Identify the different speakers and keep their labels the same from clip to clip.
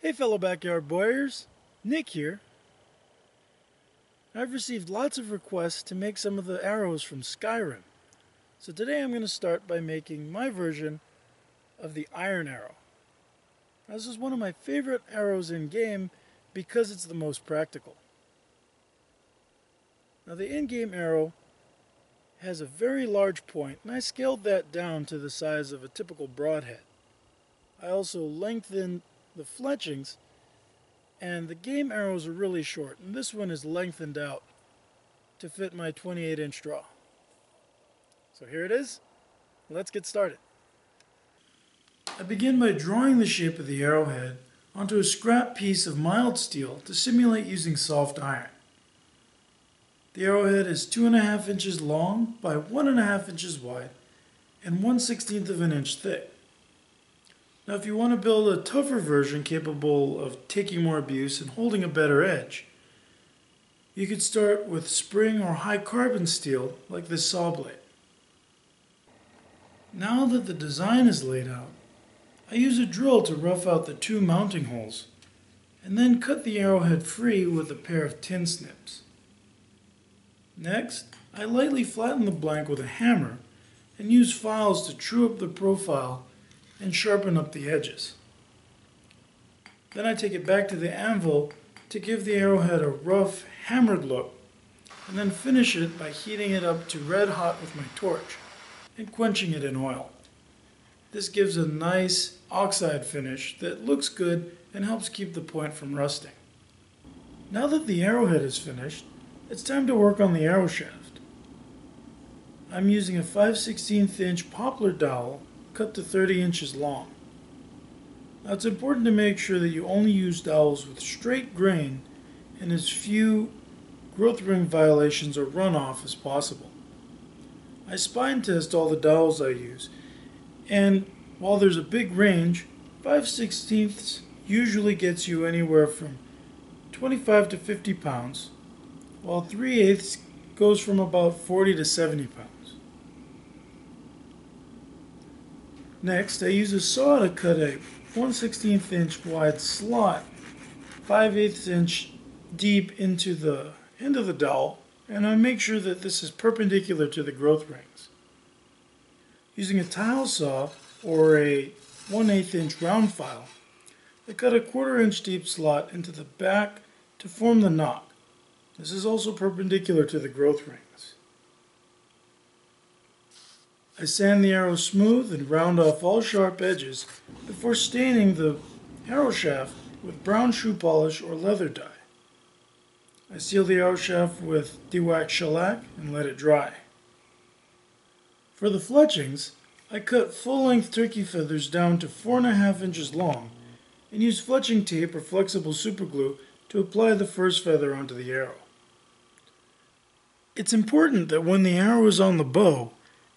Speaker 1: Hey fellow backyard warriors, Nick here. I've received lots of requests to make some of the arrows from Skyrim. So today I'm going to start by making my version of the iron arrow. Now, this is one of my favorite arrows in game because it's the most practical. Now the in-game arrow has a very large point, and I scaled that down to the size of a typical broadhead. I also lengthened the fletchings, and the game arrows are really short, and this one is lengthened out to fit my 28-inch draw. So here it is. Let's get started. I begin by drawing the shape of the arrowhead onto a scrap piece of mild steel to simulate using soft iron. The arrowhead is 2.5 inches long by 1.5 inches wide and 1/16 of an inch thick. Now if you want to build a tougher version capable of taking more abuse and holding a better edge, you could start with spring or high carbon steel like this saw blade. Now that the design is laid out, I use a drill to rough out the 2 mounting holes and then cut the arrowhead free with a pair of tin snips. Next, I lightly flatten the blank with a hammer and use files to true up the profile and sharpen up the edges. Then I take it back to the anvil to give the arrowhead a rough, hammered look, and then finish it by heating it up to red hot with my torch and quenching it in oil. This gives a nice oxide finish that looks good and helps keep the point from rusting. Now that the arrowhead is finished, it's time to work on the arrow shaft. I'm using a 5/16 inch poplar dowel cut to 30 inches long. Now it's important to make sure that you only use dowels with straight grain and as few growth ring violations or runoff as possible. I spine test all the dowels I use, and while there's a big range, 5/16 usually gets you anywhere from 25 to 50 pounds, while 3/8 goes from about 40 to 70 pounds. Next, I use a saw to cut a 1/16 inch wide slot 5/8 inch deep into the end of the dowel, and I make sure that this is perpendicular to the growth rings. Using a tile saw or a 1/8 inch round file, I cut a 1/4 inch deep slot into the back to form the knock. This is also perpendicular to the growth rings. I sand the arrow smooth and round off all sharp edges before staining the arrow shaft with brown shoe polish or leather dye. I seal the arrow shaft with dewaxed shellac and let it dry. For the fletchings, I cut full-length turkey feathers down to 4.5 inches long and use fletching tape or flexible superglue to apply the first feather onto the arrow. It's important that when the arrow is on the bow,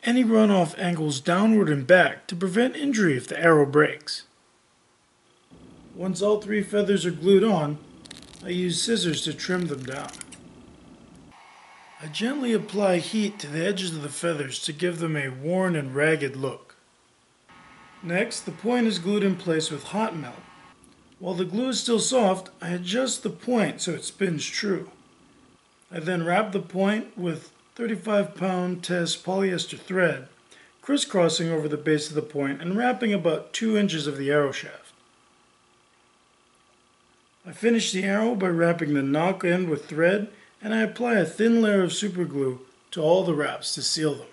Speaker 1: any runoff angles downward and back to prevent injury if the arrow breaks. Once all 3 feathers are glued on, I use scissors to trim them down. I gently apply heat to the edges of the feathers to give them a worn and ragged look. Next, the point is glued in place with hot melt. While the glue is still soft, I adjust the point so it spins true. I then wrap the point with 35-pound test polyester thread, crisscrossing over the base of the point and wrapping about 2 inches of the arrow shaft. I finish the arrow by wrapping the knock end with thread, and I apply a thin layer of superglue to all the wraps to seal them.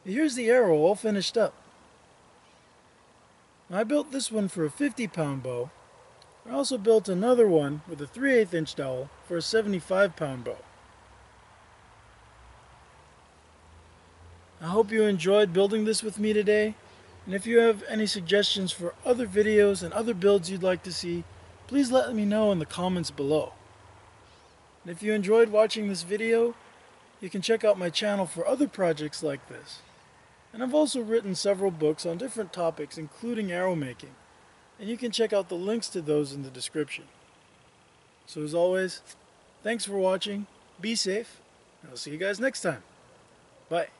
Speaker 1: Here's the arrow all finished up. I built this one for a 50-pound bow. I also built another one with a 3/8 inch dowel for a 75-pound bow. I hope you enjoyed building this with me today, and if you have any suggestions for other videos and other builds you'd like to see, please let me know in the comments below. And if you enjoyed watching this video, you can check out my channel for other projects like this. And I've also written several books on different topics, including arrow making, and you can check out the links to those in the description. So as always, thanks for watching, be safe, and I'll see you guys next time. Bye.